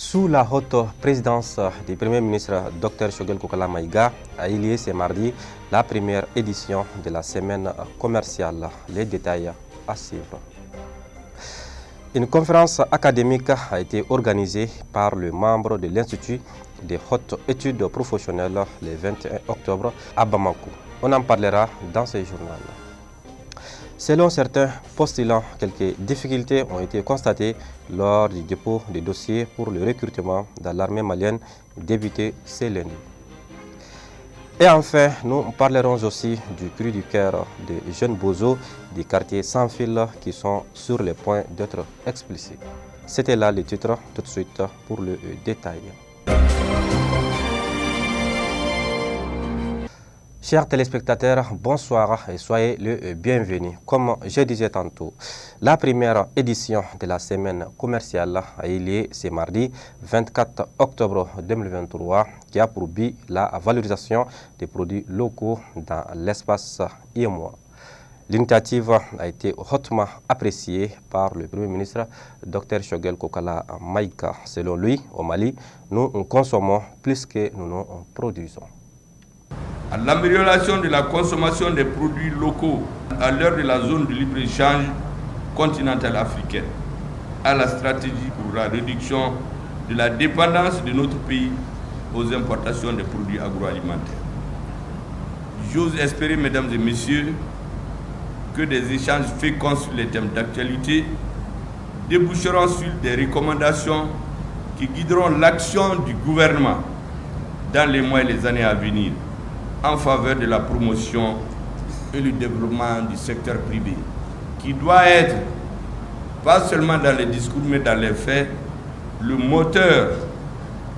Sous la haute présidence du Premier ministre Dr Choguel Kokala Maïga a eu lieu ce mardi la première édition de la semaine commerciale. Les détails à suivre. Une conférence académique a été organisée par le membre de l'Institut des hautes études professionnelles le 21 octobre à Bamako. On en parlera dans ce journal. Selon certains postulants, quelques difficultés ont été constatées lors du dépôt des dossiers pour le recrutement dans l'armée malienne débuté ce lundi. Et enfin, nous parlerons aussi du cri du cœur des jeunes bozos des quartiers sans fil qui sont sur le point d'être expulsés. C'était là le titre, tout de suite pour le détail. Chers téléspectateurs, bonsoir et soyez le bienvenus. Comme je disais tantôt, la première édition de la semaine commerciale a eu lieu ce mardi 24 octobre 2023 qui a pour but la valorisation des produits locaux dans l'espace IMOA. L'initiative a été hautement appréciée par le Premier ministre Dr Choguel Kokala Maïga. Selon lui, au Mali, nous consommons plus que nous ne produisons. À l'amélioration de la consommation des produits locaux à l'heure de la zone de libre-échange continentale africaine, à la stratégie pour la réduction de la dépendance de notre pays aux importations des produits agroalimentaires. J'ose espérer, mesdames et messieurs, que des échanges féconds sur les thèmes d'actualité déboucheront sur des recommandations qui guideront l'action du gouvernement dans les mois et les années à venir en faveur de la promotion et le développement du secteur privé, qui doit être, pas seulement dans les discours, mais dans les faits, le moteur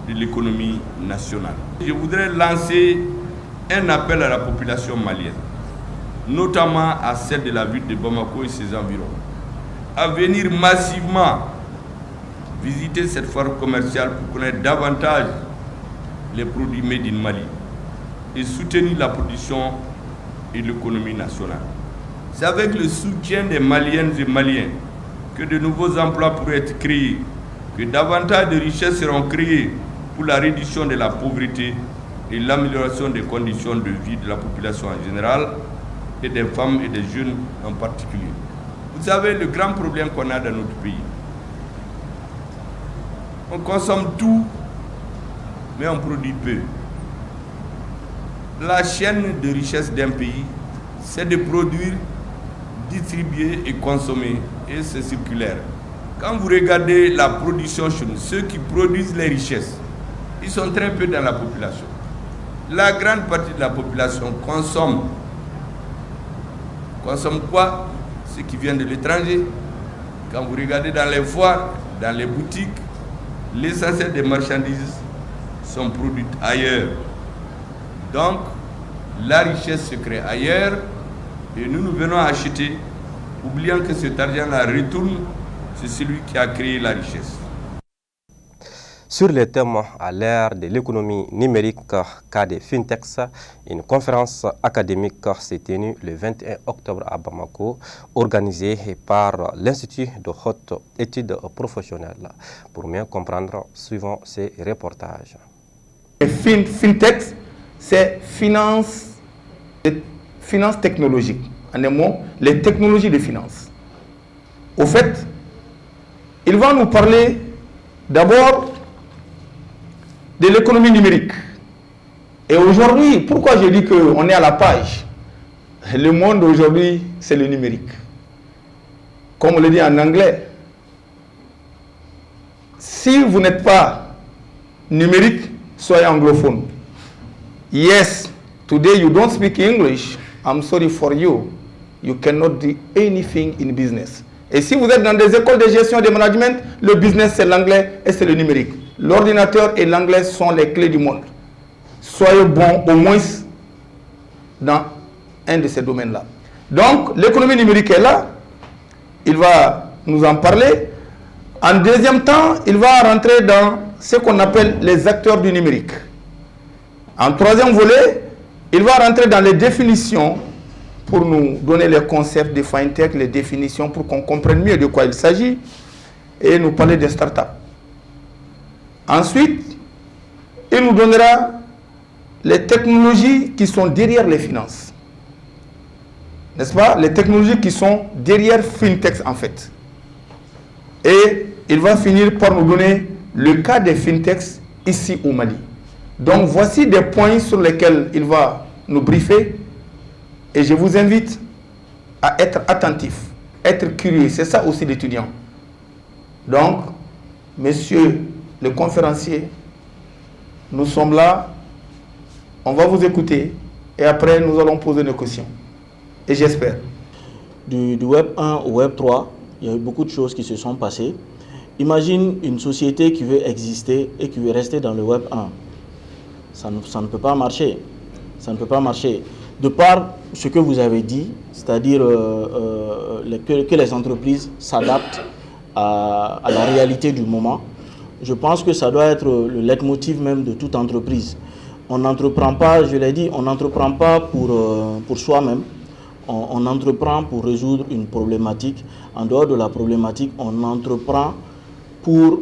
de l'économie nationale. Je voudrais lancer un appel à la population malienne, notamment à celle de la ville de Bamako et ses environs, à venir massivement visiter cette foire commerciale pour connaître davantage les produits made in Mali et soutenir la production et l'économie nationale. C'est avec le soutien des Maliennes et Maliens que de nouveaux emplois pourraient être créés, que davantage de richesses seront créées pour la réduction de la pauvreté et l'amélioration des conditions de vie de la population en général et des femmes et des jeunes en particulier. Vous savez, le grand problème qu'on a dans notre pays, on consomme tout, mais on produit peu. La chaîne de richesse d'un pays, c'est de produire, distribuer et consommer. Et c'est circulaire. Quand vous regardez la production chez nous, ceux qui produisent les richesses, ils sont très peu dans la population. La grande partie de la population consomme. Consomme quoi? Ce qui vient de l'étranger. Quand vous regardez dans les foires, dans les boutiques, l'essentiel des marchandises sont produites ailleurs. Donc, la richesse se crée ailleurs et nous venons acheter, oubliant que cet argent-là retourne, c'est celui qui a créé la richesse. Sur le thème à l'ère de l'économie numérique cas des fintechs, une conférence académique s'est tenue le 21 octobre à Bamako, organisée par l'Institut de haute études professionnelles. Pour mieux comprendre, suivons ces reportages. Fintechs, c'est finance technologique. En un mot, les technologies de finance. Au fait, il va nous parler d'abord de l'économie numérique. Et aujourd'hui, pourquoi je dis qu'on est à la page? Le monde aujourd'hui, c'est le numérique. Comme on le dit en anglais, si vous n'êtes pas numérique, soyez anglophone. Yes, today you don't speak English. I'm sorry for you. You cannot do anything in business. Et si vous êtes dans des écoles de gestion et de management, le business c'est l'anglais et c'est le numérique. L'ordinateur et l'anglais sont les clés du monde. Soyez bons au moins dans un de ces domaines-là. Donc, l'économie numérique est là. Il va nous en parler. En deuxième temps, il va rentrer dans ce qu'on appelle les acteurs du numérique. En troisième volet, il va rentrer dans les définitions pour nous donner les concepts de FinTech, les définitions pour qu'on comprenne mieux de quoi il s'agit et nous parler des startups. Ensuite, il nous donnera les technologies qui sont derrière les finances. N'est-ce pas? Les technologies qui sont derrière FinTech en fait. Et il va finir par nous donner le cas des FinTech ici au Mali. Donc voici des points sur lesquels il va nous briefer. Et je vous invite à être attentif, être curieux. C'est ça aussi l'étudiant. Donc, messieurs les conférenciers, nous sommes là. On va vous écouter. Et après, nous allons poser nos questions. Et j'espère. Du Web 1 au Web 3, il y a eu beaucoup de choses qui se sont passées. Imagine une société qui veut exister et qui veut rester dans le Web 1. Ça ne peut pas marcher. Ça ne peut pas marcher. De par ce que vous avez dit, c'est-à-dire que les entreprises s'adaptent à la réalité du moment, je pense que ça doit être le leitmotiv même de toute entreprise. On n'entreprend pas, je l'ai dit, on n'entreprend pas pour soi-même. On entreprend pour résoudre une problématique. En dehors de la problématique, on entreprend pour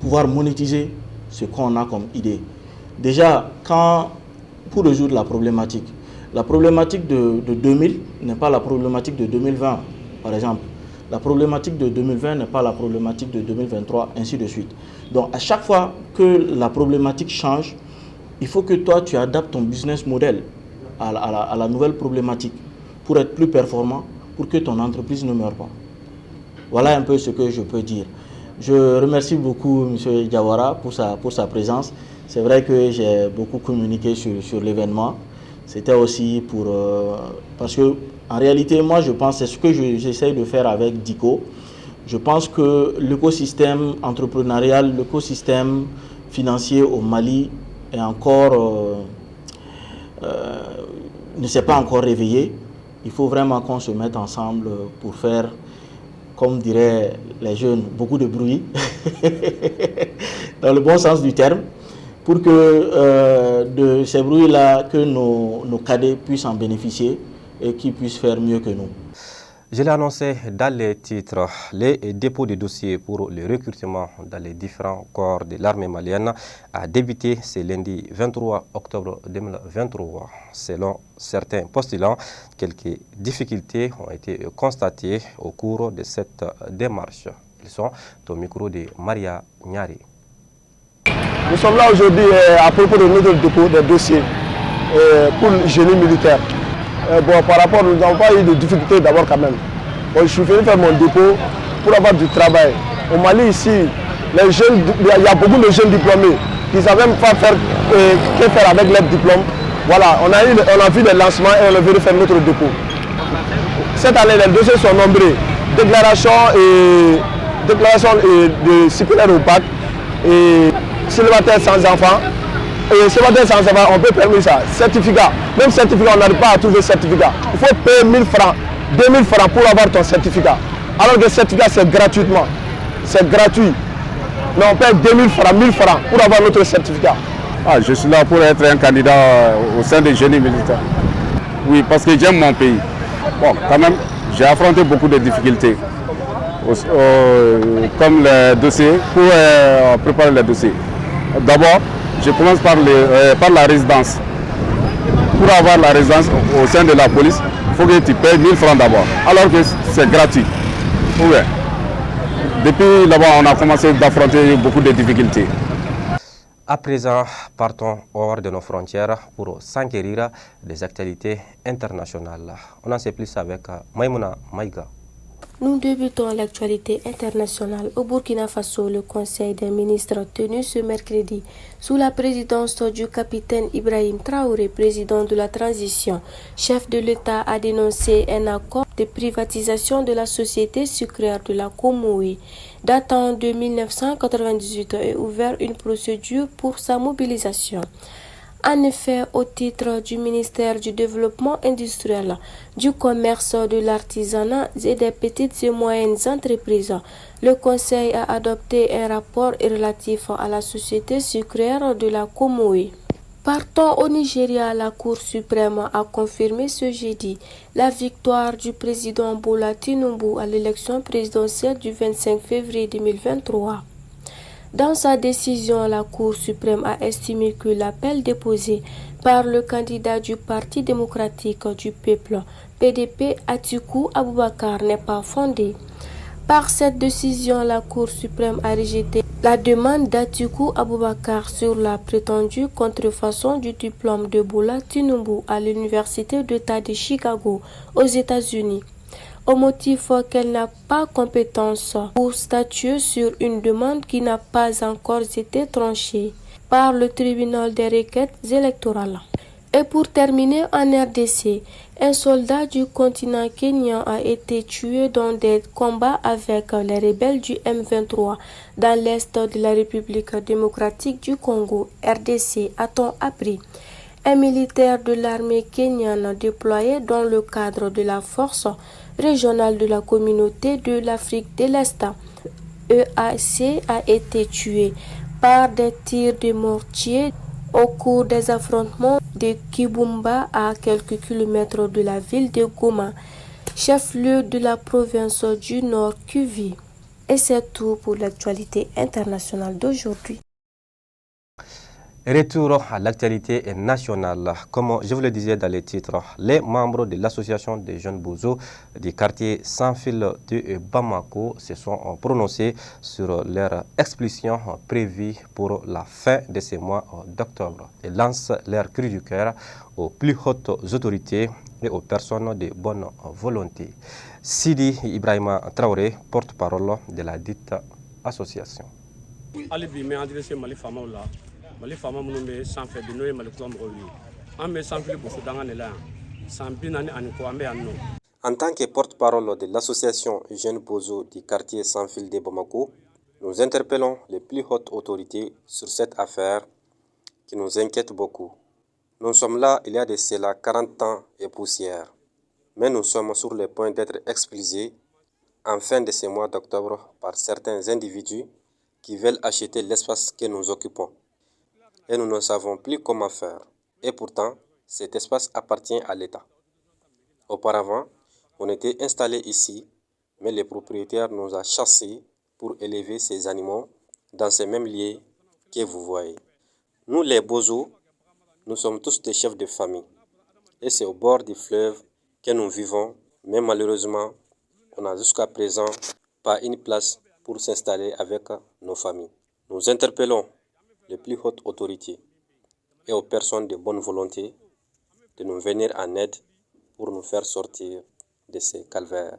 pouvoir monétiser ce qu'on a comme idée. Déjà, pour résoudre la problématique de 2000 n'est pas la problématique de 2020, par exemple. La problématique de 2020 n'est pas la problématique de 2023, ainsi de suite. Donc, à chaque fois que la problématique change, il faut que toi, tu adaptes ton business model à la nouvelle problématique pour être plus performant, pour que ton entreprise ne meure pas. Voilà un peu ce que je peux dire. Je remercie beaucoup M. Diawara pour sa présence. C'est vrai que j'ai beaucoup communiqué sur l'événement. C'était aussi parce que, en réalité, moi, je pense, c'est ce que j'essaie de faire avec DICO. Je pense que l'écosystème entrepreneurial, l'écosystème financier au Mali est encore, ne s'est pas encore réveillé. Il faut vraiment qu'on se mette ensemble pour faire, comme diraient les jeunes, beaucoup de bruit, dans le bon sens du terme, pour que de ces bruits-là, que nos cadets puissent en bénéficier et qu'ils puissent faire mieux que nous. Je l'ai annoncé dans les titres, les dépôts de dossiers pour le recrutement dans les différents corps de l'armée malienne a débuté ce lundi 23 octobre 2023. Selon certains postulants, quelques difficultés ont été constatées au cours de cette démarche. Ils sont au micro de Maria Nyari. Nous sommes là aujourd'hui à propos de notre dépôt des dossiers pour le génie militaire. Par rapport, nous n'avons pas eu de difficultés d'abord quand même. Je suis venu faire mon dépôt pour avoir du travail. Au Mali ici, les jeunes, il y a beaucoup de jeunes diplômés qui ne savent même pas que faire avec leur diplôme. Voilà, on a vu des lancements et on est venu faire notre dépôt. Cette année, les dossiers sont nombreux. Déclaration de circulaire au bac et célibataire sans enfant. Et célibataire sans enfant, on peut permettre ça. Certificat. Même certificat, on n'arrive pas à trouver certificat. Il faut payer 1000 francs, 2000 francs pour avoir ton certificat. Alors que le certificat, c'est gratuitement. C'est gratuit. Mais on paye 2000 francs, 1000 francs pour avoir notre certificat. Je suis là pour être un candidat au sein des génies militaires. Oui, parce que j'aime mon pays. Bon, quand même, j'ai affronté beaucoup de difficultés. Comme les dossiers, pour préparer les dossiers. D'abord, je commence par la résidence. Pour avoir la résidence au sein de la police, il faut que tu payes 1000 francs d'abord, alors que c'est gratuit. Oui. Depuis là-bas, on a commencé d'affronter beaucoup de difficultés. À présent, partons hors de nos frontières pour s'enquérir des actualités internationales. On en sait plus avec Maïmouna Maïga. Nous débutons l'actualité internationale. Au Burkina Faso, le Conseil des ministres tenu ce mercredi sous la présidence du capitaine Ibrahim Traoré, président de la transition, chef de l'État, a dénoncé un accord de privatisation de la société sucrière de la Komoui datant de 1998 et ouvert une procédure pour sa mobilisation. En effet, au titre du ministère du Développement industriel, du commerce, de l'artisanat et des petites et moyennes entreprises, le Conseil a adopté un rapport relatif à la société sucrière de la Komoui. Partons au Nigeria, la Cour suprême a confirmé ce jeudi la victoire du président Bola Tinubu à l'élection présidentielle du 25 février 2023. Dans sa décision, la Cour suprême a estimé que l'appel déposé par le candidat du Parti démocratique du peuple, PDP, Atikou Abubakar, n'est pas fondé. Par cette décision, la Cour suprême a rejeté la demande d'Atikou Abubakar sur la prétendue contrefaçon du diplôme de Bola Tinubu à l'Université d'État de Chicago aux États-Unis, au motif qu'elle n'a pas compétence pour statuer sur une demande qui n'a pas encore été tranchée par le tribunal des requêtes électorales. Et pour terminer, en RDC, un soldat du continent kenyan a été tué dans des combats avec les rebelles du M23 dans l'est de la République démocratique du Congo, RDC, a-t-on appris. Un militaire de l'armée kenyane déployé dans le cadre de la force régionale de la communauté de l'Afrique de l'Est, EAC, a été tué par des tirs de mortier au cours des affrontements de Kibumba à quelques kilomètres de la ville de Goma, chef-lieu de la province du Nord Kivu. Et c'est tout pour l'actualité internationale d'aujourd'hui. Retour à l'actualité nationale. Comme je vous le disais dans les titres, les membres de l'association des jeunes bozos du quartier Sans Fil de Bamako se sont prononcés sur leur expulsion prévue pour la fin de ce mois d'octobre et lancent leur cri du cœur aux plus hautes autorités et aux personnes de bonne volonté. Sidi Ibrahima Traoré, porte-parole de la dite association. Mali fama minnu bɛ sanfɛ bi n'o ye Malikura mɔgɔw ye an bɛ sanfili boso danga de la yan san 40 ani kɔ an bɛ yan nɔ. En tant que porte-parole de l'association Jeunes Bozo du quartier Sans Fil de Bamako, nous interpellons les plus hautes autorités sur cette affaire qui nous inquiète beaucoup. Nous sommes là il y a de cela 40 ans et poussière, mais nous sommes sur le point d'être expulsés en fin de ce mois d'octobre par certains individus qui veulent acheter l'espace que nous occupons. Et nous ne savons plus comment faire. Et pourtant, cet espace appartient à l'État. Auparavant, on était installés ici, mais le propriétaire nous a chassés pour élever ces animaux dans ces mêmes lieux que vous voyez. Nous, les bozos, nous sommes tous des chefs de famille. Et c'est au bord du fleuve que nous vivons, mais malheureusement, on n'a jusqu'à présent pas une place pour s'installer avec nos familles. Nous interpellons les plus hautes autorités et aux personnes de bonne volonté de nous venir en aide pour nous faire sortir de ces calvaires.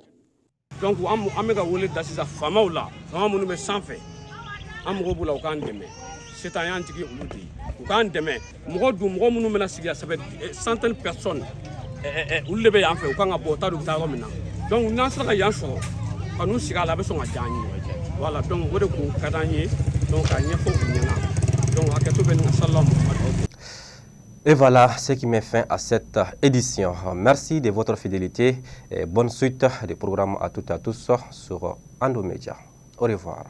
Donc, an bɛ ka wele da sisan faamaw la faama minnu bɛ sanfɛ an mɔgɔw b'u la u k'an dɛmɛ sitan y'an tigi olu de ye u k'an dɛmɛ mɔgɔ minnu bɛna sigi a sɛbɛ centaine de personnes olu de bɛ yan fɛ u kan ka bɔ u t'a dɔn u bɛ taa yɔrɔ min na donc n'an sera ka yan sɔrɔ ka n'u sigi a la a bɛ sɔn ka diya an ye voilà donc o de kun ka d'an ye donc k'a ɲɛfɔ u ɲɛna. Et voilà ce qui met fin à cette édition. Merci de votre fidélité et bonne suite des programmes à toutes et à tous sur Andomédia. Au revoir.